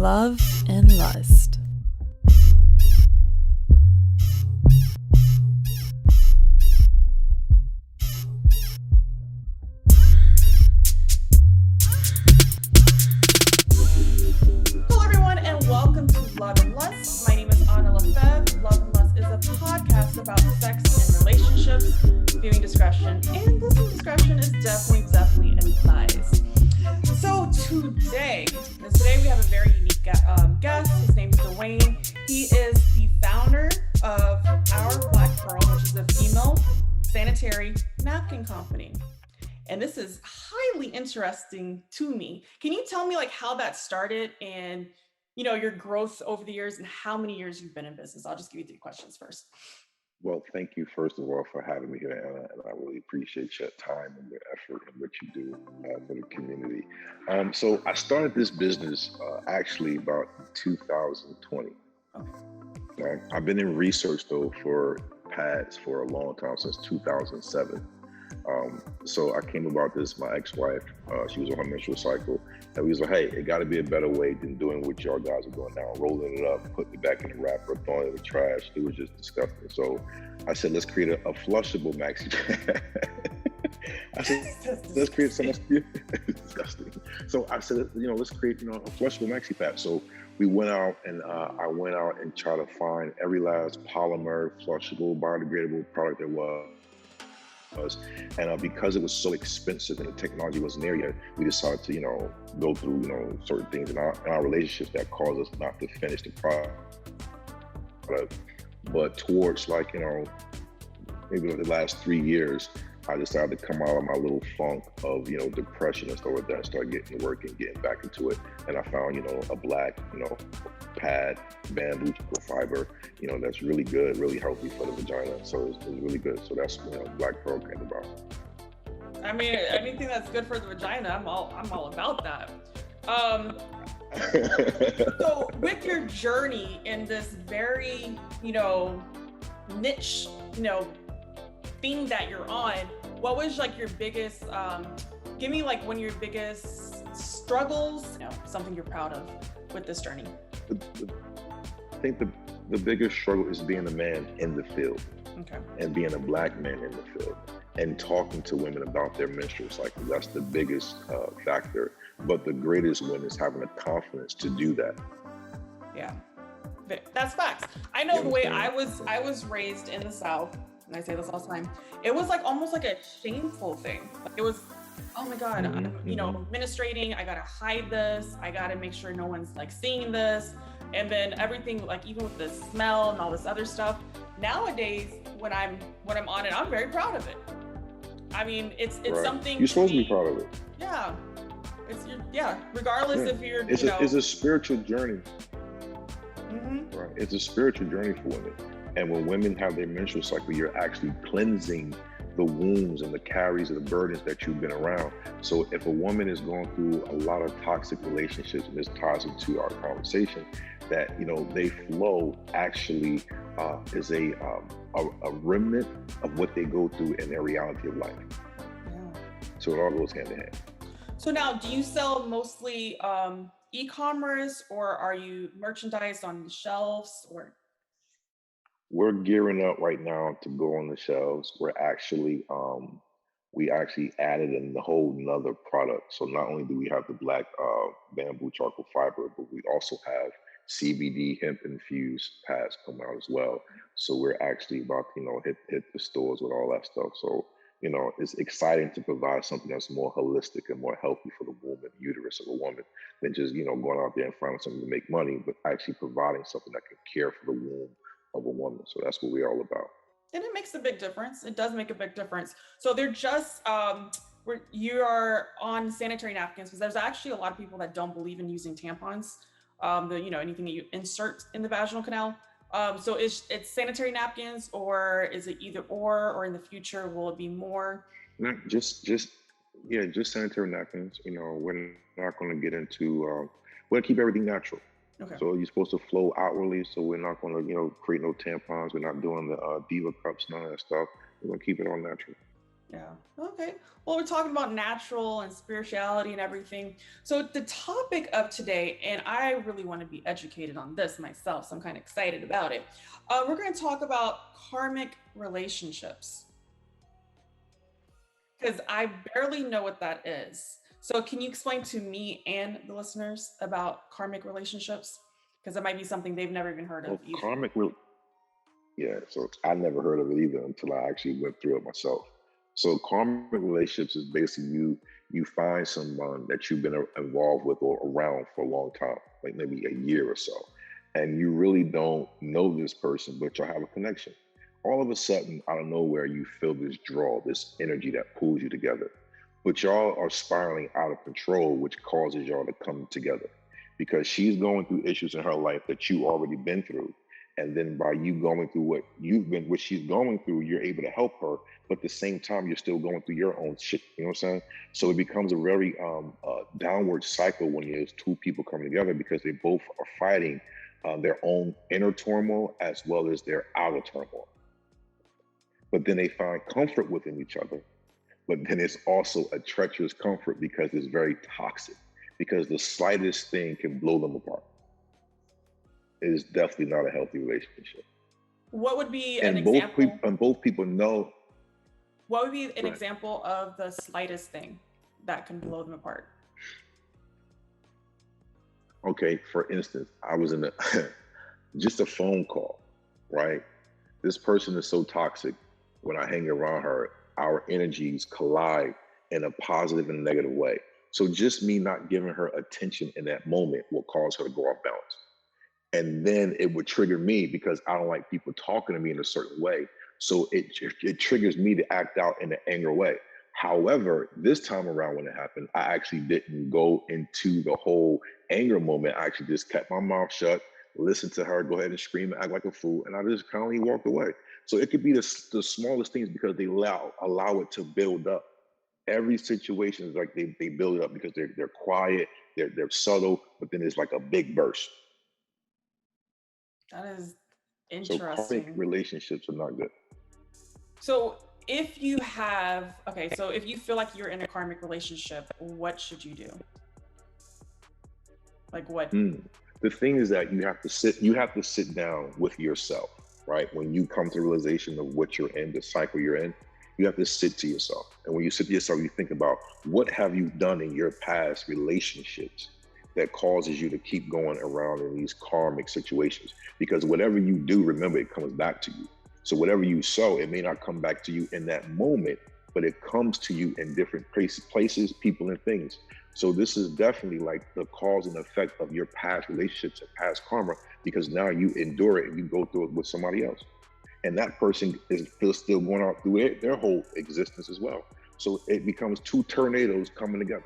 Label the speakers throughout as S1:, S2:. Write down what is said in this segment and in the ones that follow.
S1: love and lust.
S2: Hello everyone and welcome to Love and Lust. My name is Lefebvre. Love and Lust is a podcast about sex and relationships, viewing discretion and listening discretion is definitely advised. So today we have a very unique guest. His name is Dwayne. He is the founder of Our Black Pearl, which is a female sanitary napkin company. And this is highly interesting to me. Can you tell me like how that started and your growth over the years and how many years you've been in business? I'll just give you 3 questions first.
S3: Well, thank you first of all for having me here, Anna, and I really appreciate your time and your effort and what you do for the community. So I started this business actually about 2020. Okay. I've been in research though for pads for a long time, since 2007. So I came about this, my ex-wife, she was on her menstrual cycle, and we was like, hey, it got to be a better way than doing what y'all guys are doing now, rolling it up, putting it back in the wrapper, throwing it in the trash. It was just disgusting. So I said, let's create a flushable maxi pad. I said, let's create something disgusting. So I said, let's create, a flushable maxi pad. So we went out and I went out and tried to find every last polymer, flushable, biodegradable product there was. And because it was so expensive and the technology wasn't there yet, we decided to, go through, certain things in our relationships that caused us not to finish the product. But towards maybe the last 3 years, I decided to come out of my little funk of, depression and stuff like that, and start getting to work and getting back into it. And I found, a black, pad, bamboo fiber, that's really good, really healthy for the vagina. So it's really good. So that's, Black Pearl came about.
S2: I mean, anything that's good for the vagina, I'm all about that. So with your journey in this very, niche, thing that you're on, what was like your biggest, give me like one of your biggest struggles, something you're proud of with this journey?
S3: I think the biggest struggle is being a man in the field.
S2: Okay.
S3: And being a black man in the field and talking to women about their menstrual cycle. That's the biggest factor. But the greatest win is having the confidence to do that.
S2: Yeah, that's facts. I know the way I was raised in the South, and I say this all the time, it was like almost like a shameful thing. It was, oh my God, I'm menstruating, I gotta hide this, I gotta make sure no one's like seeing this. And then everything, like even with the smell and all this other stuff, nowadays when I'm on it, I'm very proud of it. I mean, it's right. Something
S3: you're supposed to be proud of it.
S2: Yeah, regardless if you're,
S3: it's a spiritual journey.
S2: Mm-hmm.
S3: Right, it's a spiritual journey for women. And when women have their menstrual cycle, you're actually cleansing the wounds and the carries and the burdens that you've been around. So if a woman is going through a lot of toxic relationships, and this ties into our conversation, that they flow actually is a remnant of what they go through in their reality of life.
S2: Yeah.
S3: So it all goes hand in hand.
S2: So now, do you sell mostly e-commerce, or are you merchandise on the shelves, or?
S3: We're gearing up right now to go on the shelves. We're actually, we actually added in the whole nother product. So not only do we have the black bamboo charcoal fiber, but we also have CBD hemp infused pads coming out as well. So we're actually about to, hit the stores with all that stuff. So, it's exciting to provide something that's more holistic and more healthy for the womb and uterus of a woman than just, going out there and finding something to make money, but actually providing something that can care for the womb of a woman. So that's what we're all about.
S2: And it makes a big difference. It does make a big difference. So they're just, you are on sanitary napkins, because there's actually a lot of people that don't believe in using tampons, anything that you insert in the vaginal canal. So it's sanitary napkins, or is it either or in the future, will it be more?
S3: Not just sanitary napkins. We're not going to get into, we're going to keep everything natural.
S2: Okay.
S3: So you're supposed to flow outwardly. So we're not going to, create no tampons. We're not doing the diva cups, none of that stuff. We're going to keep it all natural.
S2: Yeah. Okay. Well, we're talking about natural and spirituality and everything. So the topic of today, and I really want to be educated on this myself, so I'm kind of excited about it. We're going to talk about karmic relationships because I barely know what that is. So can you explain to me and the listeners about karmic relationships? Because it might be something they've never even heard of
S3: Well,
S2: either.
S3: yeah, so I never heard of it either until I actually went through it myself. So karmic relationships is basically you find someone that you've been involved with or around for a long time, like maybe a year or so, and you really don't know this person, but you'll have a connection. All of a sudden, out of nowhere, you feel this draw, this energy that pulls you together. But y'all are spiraling out of control, which causes y'all to come together because she's going through issues in her life that you already been through, and then by you going through what she's going through, you're able to help her, but at the same time you're still going through your own shit, you know what I'm saying? So it becomes a very downward cycle when there's two people coming together because they both are fighting their own inner turmoil as well as their outer turmoil, but then they find comfort within each other. But then it's also a treacherous comfort because it's very toxic, because the slightest thing can blow them apart. It is definitely not a healthy relationship.
S2: What would be an
S3: And both people
S2: example?
S3: and both people know.
S2: What would be an
S3: Right.
S2: example of the slightest thing that can blow them apart?
S3: Okay, for instance, I was in a just a phone call, right? This person is so toxic. When I hang around her, our energies collide in a positive and negative way. So just me not giving her attention in that moment will cause her to go off balance. And then it would trigger me because I don't like people talking to me in a certain way. So it triggers me to act out in an angry way. However, this time around when it happened, I actually didn't go into the whole anger moment. I actually just kept my mouth shut, listened to her go ahead and scream and act like a fool, and I just kindly walked away. So it could be the smallest things because they allow it to build up. Every situation is like they build it up because they're quiet, they're subtle, but then it's like a big burst.
S2: That is
S3: So karmic
S2: interesting.
S3: relationships are not good.
S2: So if you feel like you're in a karmic relationship, what should you do? Like what?
S3: Mm. The thing is that you have to sit down with yourself, right? When you come to realization of what you're in, the cycle you're in, you have to sit to yourself. And when you sit to yourself, you think about what have you done in your past relationships that causes you to keep going around in these karmic situations. Because whatever you do, remember, it comes back to you. So whatever you sow, it may not come back to you in that moment, but it comes to you in different places, people, and things. So this is definitely like the cause and effect of your past relationships and past karma, because now you endure it and you go through it with somebody else. And that person is still going out through their whole existence as well. So it becomes two tornadoes coming together.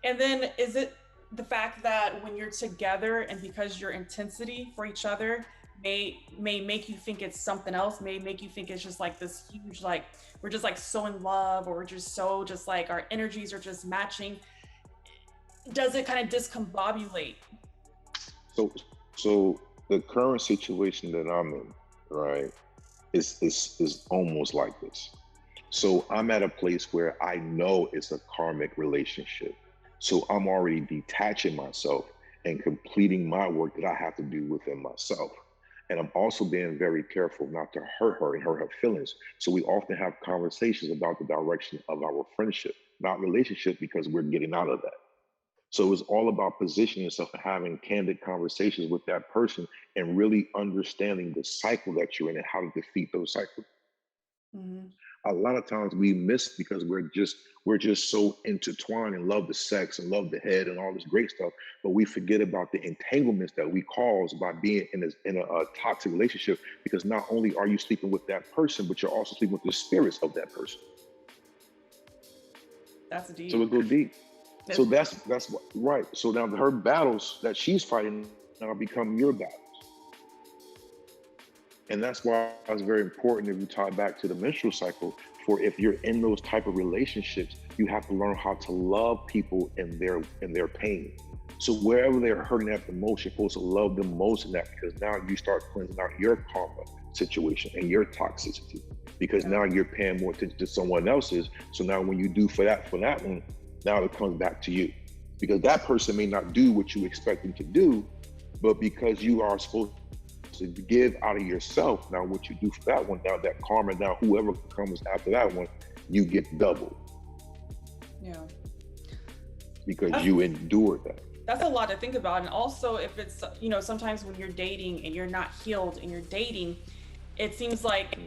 S2: And then is it the fact that when you're together and because your intensity for each other may make you think it's something else, may make you think it's just like this huge, like we're just like so in love, or we're just so just like our energies are just matching. Does it kind of discombobulate?
S3: So so the current situation that I'm in, right, is almost like this. So I'm at a place where I know it's a karmic relationship. So I'm already detaching myself and completing my work that I have to do within myself. And I'm also being very careful not to hurt her and hurt her feelings. So we often have conversations about the direction of our friendship, not relationship, because we're getting out of that. So it's all about positioning yourself and having candid conversations with that person and really understanding the cycle that you're in and how to defeat those cycles.
S2: Mhm.
S3: A lot of times we miss because we're just so intertwined and love the sex and love the head and all this great stuff, but we forget about the entanglements that we cause by being in a toxic relationship, because not only are you sleeping with that person, but you're also sleeping with the spirits of that person.
S2: That's
S3: So
S2: deep.
S3: it go deep. So
S2: That's
S3: that's right. So now her battles that she's fighting now become your battles. And that's why it's very important, if you tie back to the menstrual cycle, for if you're in those type of relationships, you have to learn how to love people in their pain. So wherever they're hurting at the most, you're supposed to love them most in that, because now you start cleansing out your karma situation and your toxicity. because now you're paying more attention to someone else's. So now when you do for that one, now it comes back to you, because that person may not do what you expect them to do, but because you are supposed to give out of yourself, now what you do for that one, now that karma, now whoever comes after that one, you get double.
S2: Yeah.
S3: Because you endured that.
S2: That's a lot to think about. And also, if it's, you know, sometimes when you're dating and you're not healed and you're dating, it seems like,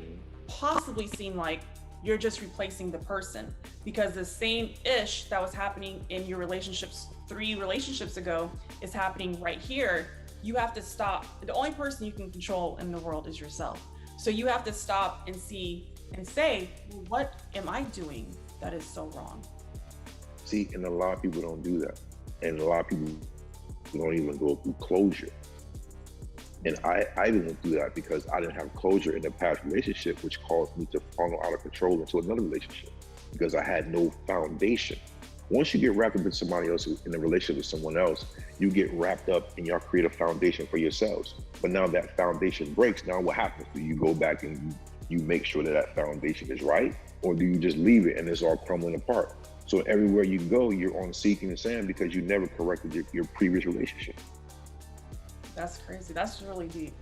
S2: possibly seem like you're just replacing the person, because the same ish that was happening in your relationships 3 relationships ago is happening right here. You have to stop. The only person you can control in the world is yourself. So you have to stop and see and say, well, what am I doing that is so wrong?
S3: See, and a lot of people don't do that. And a lot of people don't even go through closure. And I didn't do that because I didn't have closure in the past relationship, which caused me to funnel out of control into another relationship because I had no foundation. Once you get wrapped up in somebody else, in a relationship with someone else, you get wrapped up and y'all create a foundation for yourselves. But now that foundation breaks, now what happens? Do you go back and you make sure that that foundation is right? Or do you just leave it and it's all crumbling apart? So everywhere you go, you're on sinking sand because you never corrected your previous relationship.
S2: That's crazy. That's really deep.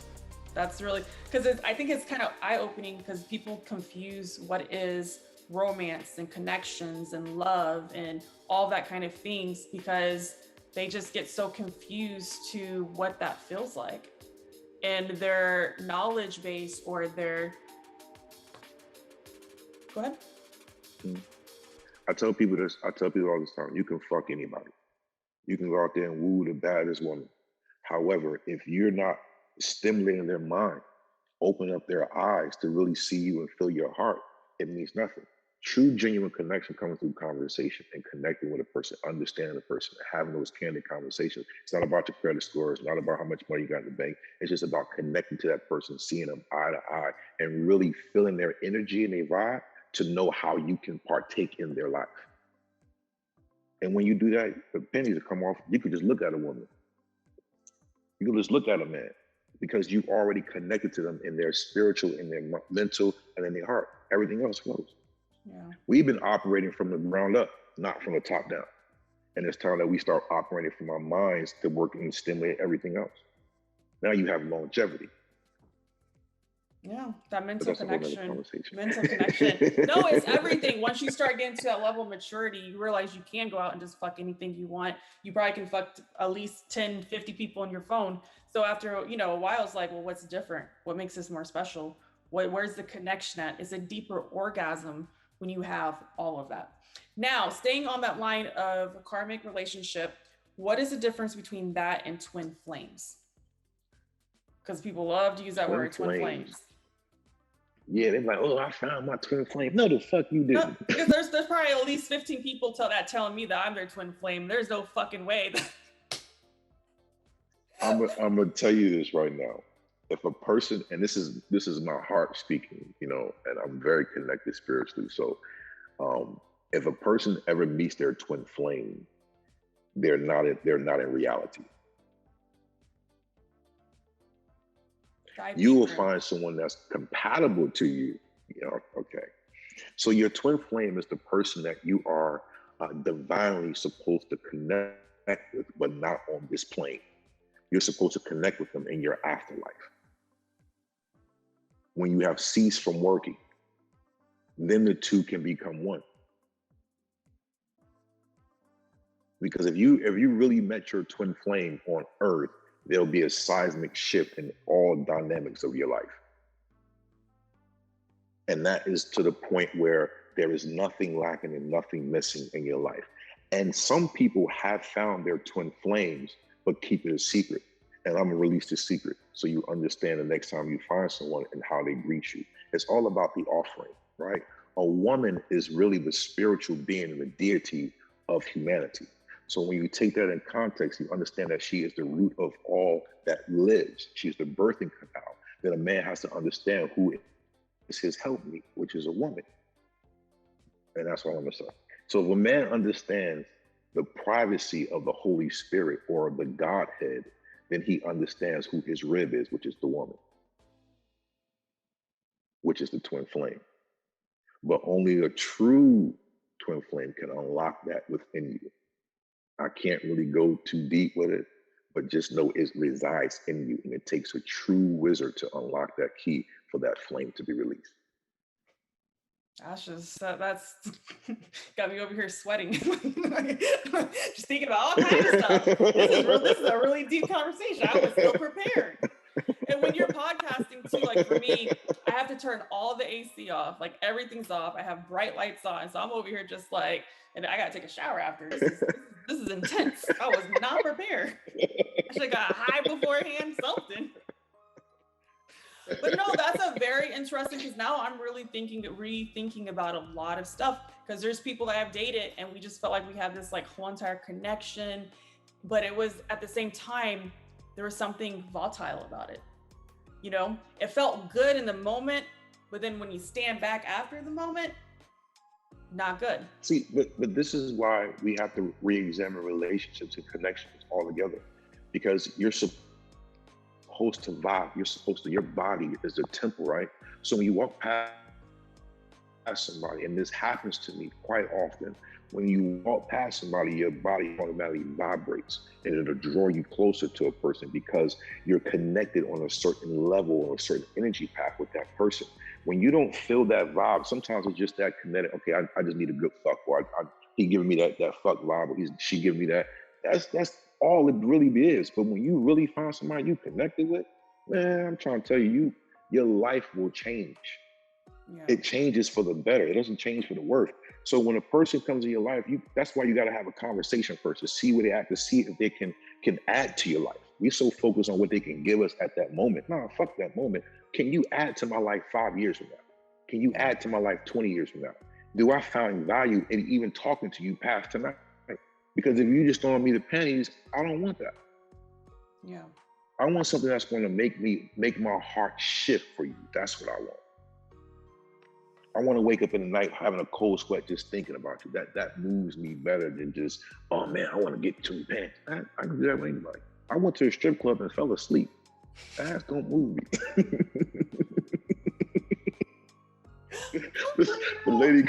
S2: That's really, because I think it's kind of eye-opening, because people confuse what is romance and connections and love and all that kind of things, because they just get so confused to what that feels like. And their knowledge base or their, go ahead.
S3: I tell people this, I tell people all this time, you can fuck anybody. You can go out there and woo the baddest woman. However, if you're not stimulating their mind, open up their eyes to really see you and feel your heart, it means nothing. True, genuine connection comes through conversation and connecting with a person, understanding the person, having those candid conversations. It's not about your credit score. It's not about how much money you got in the bank. It's just about connecting to that person, seeing them eye to eye, and really feeling their energy and their vibe to know how you can partake in their life. And when you do that, the pennies will come off. You could just look at a woman. You can just look at a man because you've already connected to them in their spiritual, in their mental, and in their heart. Everything else flows.
S2: Yeah.
S3: We've been operating from the ground up, not from the top down. And it's time that we start operating from our minds to work and stimulate everything else. Now you have longevity.
S2: Yeah, that mental connection.
S3: Mental
S2: connection. No, it's everything. Once you start getting to that level of maturity, you realize you can go out and just fuck anything you want. You probably can fuck at least 10, 50 people on your phone. So after, a while, it's like, well, what's different? What makes this more special? Where's the connection at? It's a deeper orgasm when you have all of that. Now, staying on that line of karmic relationship, what is the difference between that and twin flames? Because people love to use that word, twin flames.
S3: Yeah, they're like, oh, I found my twin flame. No, the fuck you didn't.
S2: No, because there's probably at least 15 people telling me that I'm their twin flame. There's no fucking way.
S3: I'm gonna tell you this right now. If a person, and this is my heart speaking, and I'm very connected spiritually. So, if a person ever meets their twin flame, they're not in reality. You will find someone that's compatible to you. Okay. So your twin flame is the person that you are divinely supposed to connect with, but not on this plane. You're supposed to connect with them in your afterlife. When you have ceased from working, then the two can become one. Because if you really met your twin flame on Earth, there'll be a seismic shift in all dynamics of your life. And that is to the point where there is nothing lacking and nothing missing in your life. And some people have found their twin flames, but keep it a secret. And I'm gonna release the secret so you understand the next time you find someone and how they greet you. It's all about the offering, right? A woman is really the spiritual being and the deity of humanity. So when you take that in context, you understand that she is the root of all that lives. She's the birthing canal. Then a man has to understand who is his helpmeet, which is a woman. And that's what I'm gonna say. So if a man understands the privacy of the Holy Spirit or the Godhead, then he understands who his rib is, which is the woman, which is the twin flame. but only a true twin flame can unlock that within you. I can't really go too deep with it, but just know it resides in you, and it takes a true wizard to unlock that key for that flame to be released.
S2: That's got me over here sweating. Just thinking about all kinds of stuff. This is a really deep conversation. I was ill prepared. And when you're podcasting too, like for me, I have to turn all the AC off, like everything's off. I have bright lights on, so I'm over here just like, and I gotta take a shower after. This is intense. I was not prepared. I should have got high beforehand, something. But no, that's a very interesting, because now I'm really rethinking about a lot of stuff, because there's people that I've dated and we just felt like we had this like whole entire connection, but it was at the same time, there was something volatile about it. You know, it felt good in the moment, but then when you stand back after the moment, not good.
S3: See, but this is why we have to re-examine relationships and connections altogether, because you're supposed to vibe. Your body is the temple, right? So when you walk past somebody, and this happens to me quite often, when you walk past somebody, your body automatically vibrates, and it'll draw you closer to a person because you're connected on a certain level or a certain energy path with that person. When you don't feel that vibe, sometimes it's just that connected. Okay, I just need a good fuck, or he giving me that fuck vibe, or she giving me that. That's all it really is. But when you really find somebody you connected with, man, I'm trying to tell you, your life will change. Yeah. It changes for the better. It doesn't change for the worse. So when a person comes in your life, that's why you got to have a conversation first to see where they act, to see if they can add to your life. We're so focused on what they can give us at that moment. No, fuck that moment. Can you add to my life 5 years from now? Can you add to my life 20 years from now? Do I find value in even talking to you past tonight? Because if you just throwing me the pennies, I don't want that.
S2: Yeah.
S3: I want something that's going to make my heart shift for you. That's what I want. I want to wake up in the night having a cold sweat just thinking about you. That moves me better than just, oh man, I want to get 2 pants. I can do that with anybody. I went to a strip club and fell asleep. Ass don't move me. the lady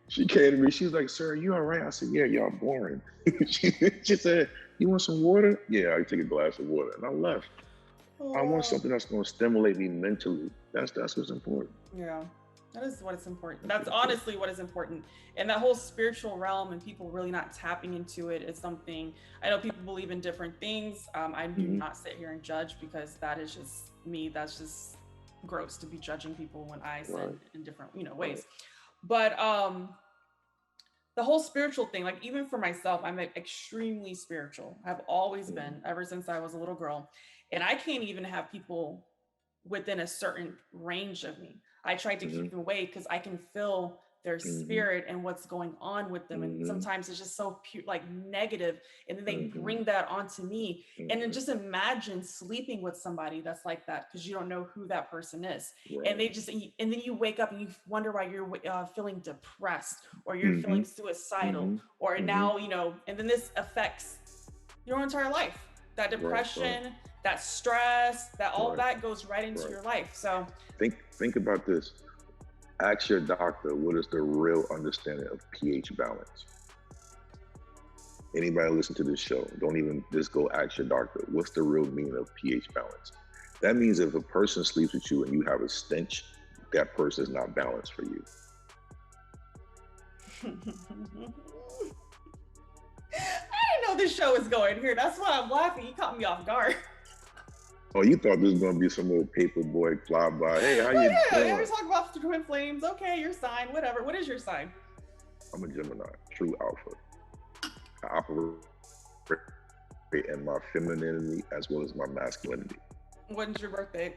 S3: she came to me. She was like, "Sir, are you all right?" I said, "Yeah, y'all boring." she said, "You want some water?" "Yeah, I take a glass of water," and I left. I want something that's going to stimulate me mentally. That's what's important.
S2: Yeah, that is what is important. That's honestly what is important. And that whole spiritual realm and people really not tapping into it is something, I know people believe in different things. I do not sit here and judge, because that is just me. That's just gross to be judging people when I sin in different, ways. But the whole spiritual thing, like even for myself, I'm extremely spiritual. I've always been, ever since I was a little girl. And I can't even have people within a certain range of me. I try to keep them away because I can feel their spirit and what's going on with them. And sometimes it's just so pure, like negative, and then they bring that onto me. And then just imagine sleeping with somebody that's like that, because you don't know who that person is. And and then you wake up and you wonder why you're feeling depressed, or you're feeling suicidal, or now, and then this affects your entire life. That depression, that stress, that all that goes right into your life. So
S3: think about this. Ask your doctor, what is the real understanding of pH balance? Anybody listen to this show, don't even just go ask your doctor, what's the real meaning of pH balance? That means if a person sleeps with you and you have a stench, that person is not balanced for you.
S2: I didn't know this show is going here. That's why I'm laughing. You caught me off guard.
S3: Oh, you thought this was going to be some little paper boy fly by. Hey, how you doing?
S2: Yeah, we talk about the twin flames. Okay, your sign, whatever. What is your sign?
S3: I'm a Gemini, true alpha. I operate in my femininity as well as my masculinity.
S2: When's your birthday?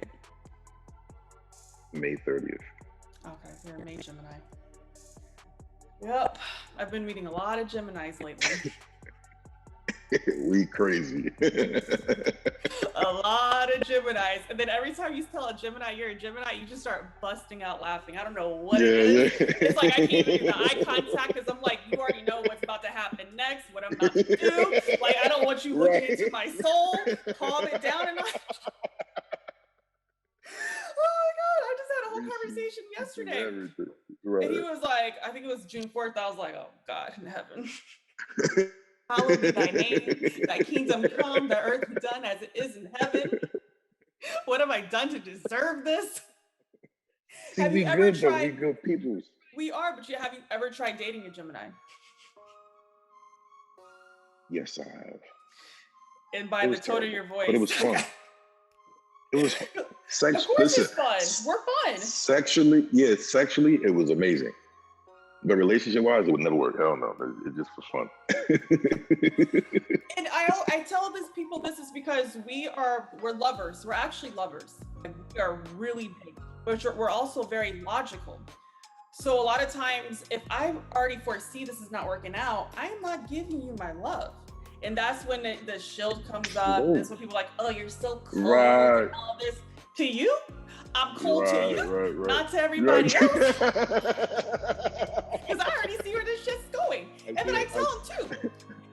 S3: May 30th.
S2: Okay, so you're a May Gemini. Yep, I've been meeting a lot of Geminis lately.
S3: We crazy.
S2: A lot of Geminis. And then every time you tell a Gemini you're a Gemini, you just start busting out laughing. I don't know what it is. It's like I can't even do the eye contact, because I'm like, you already know what's about to happen next, what I'm about to do. Like, I don't want you looking into my soul. Calm it down. And oh my God, I just had a whole conversation
S3: everything. Right.
S2: And he was like, I think it was June 4th. I was like, oh God in heaven. Hallowed be thy name, thy kingdom come, the earth be done as it is in heaven. What have I done to deserve this?
S3: See,
S2: Have
S3: we
S2: you ever
S3: good though.
S2: tried?
S3: We good peoples.
S2: We are, but have you ever tried dating a Gemini?
S3: Yes, I have.
S2: And by
S3: It
S2: the
S3: was
S2: tone of
S3: terrible,
S2: your voice.
S3: but it was fun. It was sex.
S2: Of course
S3: Listen,
S2: it's fun. We're fun.
S3: Sexually, it was amazing. But relationship-wise, it would never work. Hell no. It just was fun.
S2: And I tell these people this is because we're lovers. We're actually lovers. And we are really big, but we're also very logical. So a lot of times, if I already foresee this is not working out, I am not giving you my love. And that's when the shield comes up.
S3: Whoa.
S2: That's when people are like, oh, you're so cold
S3: Right.
S2: and all this. To you, I'm cold to you,
S3: Right.
S2: not to everybody else. Because
S3: Right.
S2: I already see where this shit's going. And then I tell them too.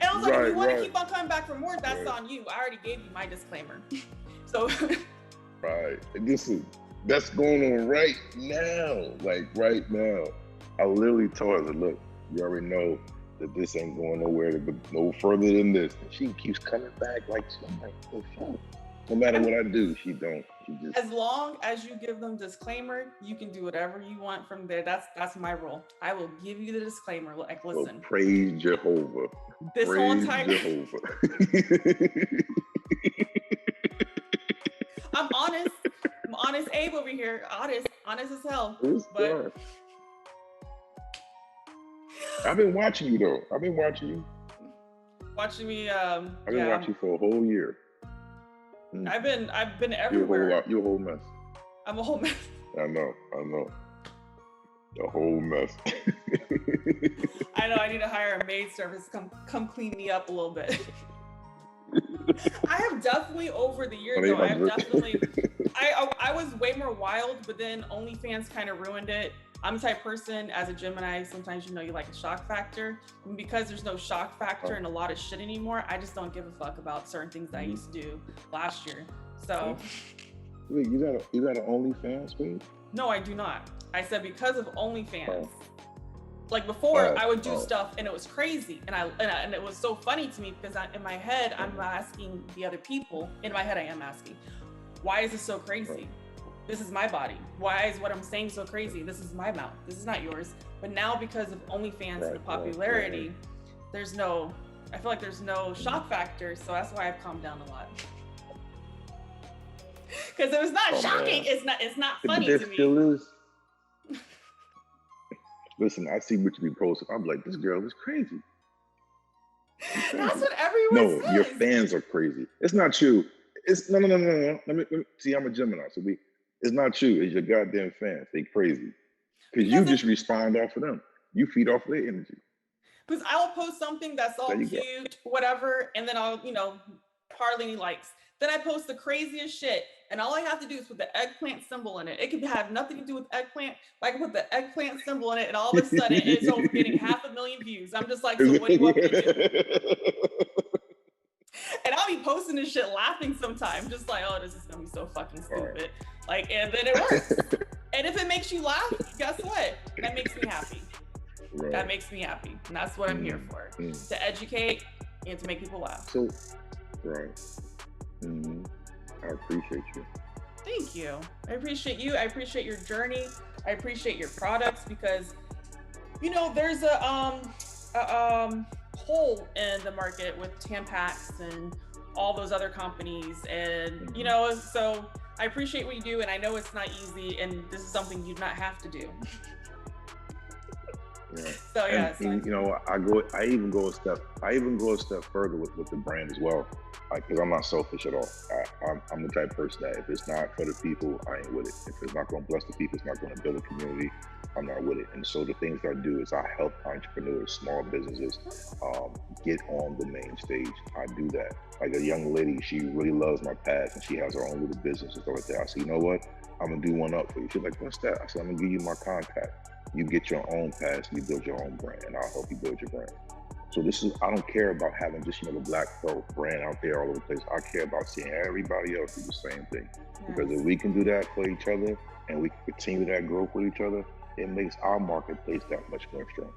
S2: And I was like,
S3: Right,
S2: if you want to
S3: right.
S2: keep on coming back for more, that's
S3: Right.
S2: on you. I already gave you my disclaimer. So
S3: Right. That's going on right now. Like right now. I literally told her, look, you already know that this ain't going nowhere no further than this. And she keeps coming back like, I'm like, oh, fuck. No matter what I do, she don't. She just.
S2: as long as you give them disclaimer, you can do whatever you want from there. That's my role. I will give you the disclaimer. Like, listen.
S3: Well, praise Jehovah.
S2: This
S3: praise
S2: whole entire
S3: Jehovah.
S2: I'm honest. I'm honest Abe over here. Honest as hell.
S3: It's
S2: But
S3: fun. I've been watching you though. I've been watching you.
S2: watching me,
S3: I've been watching you for a whole year.
S2: I've been
S3: You're
S2: everywhere.
S3: a whole mess.
S2: I'm a whole mess.
S3: I know. A whole mess.
S2: I know I need to hire a maid service to come clean me up a little bit. I have definitely over the years though, I was way more wild, but then OnlyFans kind of ruined it. I'm the type of person as a Gemini, sometimes you like a shock factor. And because there's no shock factor and a lot of shit anymore, I just don't give a fuck about certain things that I used to do last year. So
S3: Wait, you got an OnlyFans page?
S2: no, I do not. I said because of OnlyFans. Like before, I would do stuff and it was crazy, and it was so funny to me because in my head, I'm asking the other people. In my head, I am asking, why is this so crazy? This is my body. Why is what I'm saying so crazy? This is my mouth. This is not yours. But now because of OnlyFans and the popularity, I feel like there's no shock factor. So that's why I've calmed down a lot. Because it was not shocking. Man. It's not funny to me.
S3: Still is. Listen, I see what you be posting. I'm like, this girl is crazy.
S2: That's what everyone says.
S3: No, your fans are crazy. It's not you. It's no. Let me see. I'm a Gemini, so it's not you. It's your goddamn fans. They crazy because you just respond off of them. You feed off of their energy.
S2: Because I'll post something that's all cute, whatever, and then I'll hardly any likes. Then I post the craziest shit, and all I have to do is put the eggplant symbol in it. It could have nothing to do with eggplant, but I can put the eggplant symbol in it, and all of a sudden it's over getting 500,000 views. I'm just like, so what do you want me to do? And I'll be posting this shit laughing sometimes, just like, oh, this is gonna be so fucking stupid. Like, and then it works. And if it makes you laugh, guess what? That makes me happy. Right. That makes me happy. And that's what I'm here for. To educate and to make people laugh.
S3: So, right. I appreciate you.
S2: Thank you. I appreciate you. I appreciate your journey. I appreciate your products because, there's a hole in the market with Tampax and all those other companies. And, so I appreciate what you do. And I know it's not easy. And this is something you do not have to do.
S3: Yeah.
S2: So yeah.
S3: I even go a step further with the brand as well. Because I'm not selfish at all. I'm the type of person that if it's not for the people, I ain't with it. If it's not going to bless the people, it's not going to build a community, I'm not with it. And so the things I do is I help entrepreneurs, small businesses, get on the main stage. I do that. Like a young lady, she really loves my path and she has her own little business and stuff like that. I said, you know what? I'm going to do one up for you. She's like, what's that? I said, I'm going to give you my contact. You get your own path, you build your own brand, and I'll help you build your brand. So I don't care about having just, the black belt brand out there all over the place. I care about seeing everybody else do the same thing. Yes. Because if we can do that for each other and we continue that growth with each other, it makes our marketplace that much more stronger.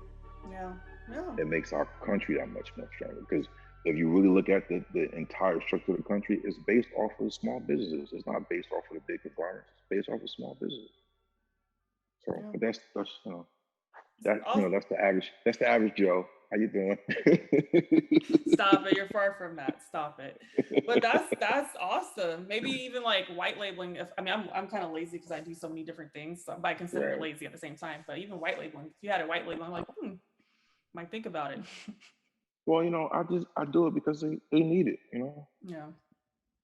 S2: Yeah. Yeah.
S3: It makes our country that much more stronger. Because if you really look at the entire structure of the country, it's based off of small businesses. It's not based off of the big conglomerates. It's based off of small businesses. So,
S2: Yeah.
S3: but that's that
S2: Awesome.
S3: that's the average Joe. How you doing?
S2: Stop it. You're far from that. Stop it. But that's awesome. Maybe even like white labeling. If I mean, I'm kind of lazy because I do so many different things, so, but I consider it
S3: Right.
S2: lazy at the same time. But even white labeling, if you had a white label, I'm like, might think about it.
S3: Well, I do it because they need it.
S2: Yeah.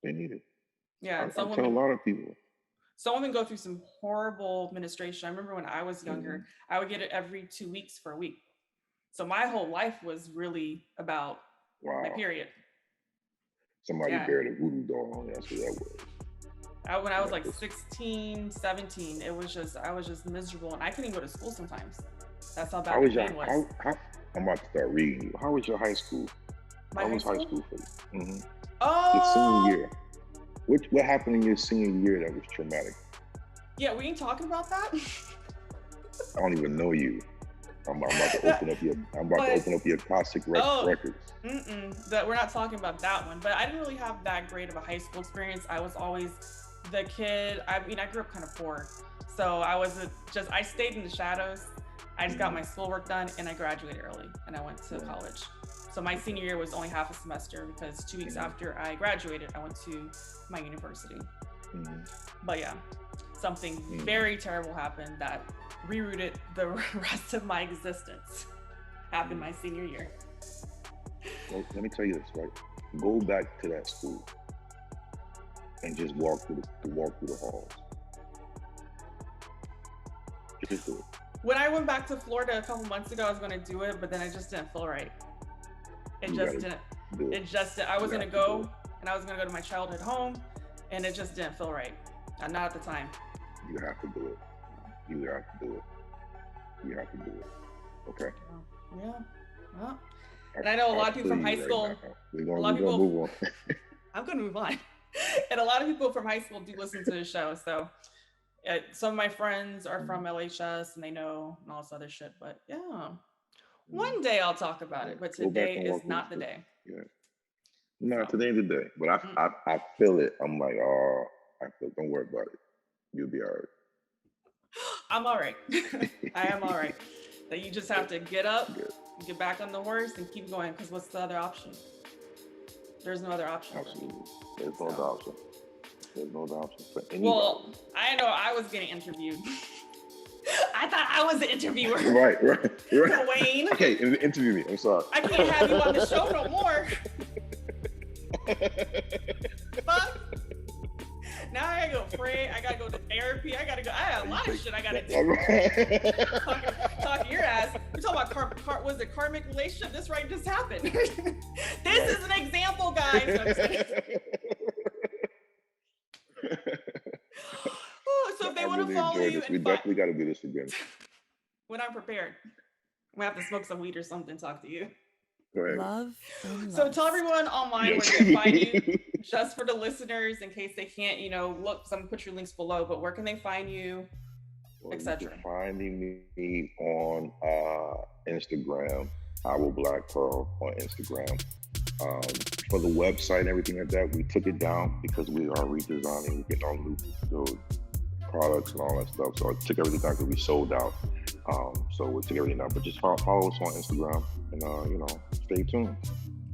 S3: They need it.
S2: Yeah. And
S3: I tell a lot of people.
S2: some women go through some horrible administration. I remember when I was younger,
S3: Mhm.
S2: I would get it every 2 weeks for a week. So my whole life was really about my
S3: Wow.
S2: period.
S3: Somebody
S2: Yeah.
S3: buried a voodoo doll on you. That's what that was.
S2: When I was
S3: Yeah,
S2: like 16, 17, I was just miserable, and I couldn't even go to school sometimes. That's how
S3: How
S2: bad the
S3: was your
S2: pain was.
S3: I'm about to start reading you. How was your high school?
S2: My
S3: How
S2: high
S3: was high
S2: school?
S3: school for you? Your
S2: Oh,
S3: senior year. What happened in your senior year that was traumatic?
S2: yeah, we ain't talking about that.
S3: I don't even know you. I'm about to open up your classic records.
S2: That we're not talking about that one. But I didn't really have that great of a high school experience. I was always the kid. I mean, I grew up kind of poor, so I stayed in the shadows. I just got my schoolwork done, and I graduated early, and I went to college. So my senior year was only half a semester because 2 weeks after I graduated, I went to my university. But yeah, something very terrible happened that rerouted the rest of my existence. Happened my senior year.
S3: Well, let me tell you this, right? Go back to that school and just walk through the halls. Just do it.
S2: When I went back to Florida a couple months ago, I was going to do it, but then it just didn't feel right. I was going to go, and I was going to go to my childhood home, and it just didn't feel right. Not at the time.
S3: You have to do it. You have to do it. Okay.
S2: Yeah. Well, and I know a lot of people from high school.
S3: We're gonna move on.
S2: I'm gonna move on. And a lot of people from high school do listen to the show. So some of my friends are from LHS and they know and all this other shit. But yeah, one day I'll talk about it. But today is not the day.
S3: Yeah. No, today ain't the day. But I feel it. I'm like, don't worry about it. You'll be all right.
S2: I'm all right. I am all right. That you just have to get up, get back on the horse, and keep going. Because what's the other option? There's no other option.
S3: Absolutely. There's no other option. There's no other option for anybody.
S2: Well, I know I was getting interviewed. I thought I was the interviewer.
S3: Right.
S2: Dwayne.
S3: Okay, interview me. I'm sorry.
S2: I can't have you on the show no more. Fuck. Now I gotta go pray. I gotta go to therapy. I have a lot of shit I gotta do. Talking your ass. We're talking about was it Karmic Relationship? This just happened. This is an example, guys. So if they want to follow you,
S3: we definitely got to do this again.
S2: When I'm prepared, I'm gonna have to smoke some weed or something. Talk to you.
S1: Love.
S2: So tell everyone online where they can find you, just for the listeners, in case they can't, look. I'm gonna put your links below. But where can they find you, etc.?
S3: You can find me on Instagram. I will Black Pearl on Instagram. For the website and everything like that, we took it down because we are redesigning, getting all new products and all that stuff. So I took everything down because we sold out. So we took everything down. But just follow us on Instagram and stay tuned.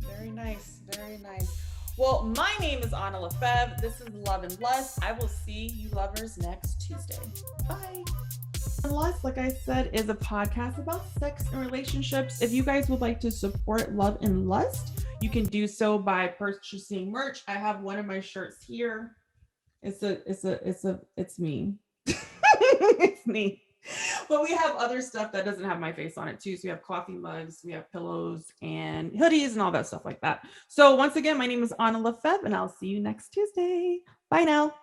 S2: Very nice. Very nice. Well, my name is Anna Lefebvre. This is Love and Lust. I will see you lovers next Tuesday. Bye. And Lust, like I said, is a podcast about sex and relationships. If you guys would like to support Love and Lust, you can do so by purchasing merch. I have one of my shirts here. It's me. It's me. But we have other stuff that doesn't have my face on it too. So we have coffee mugs, we have pillows and hoodies and all that stuff like that. So once again, my name is Anna Lefebvre and I'll see you next Tuesday. Bye now.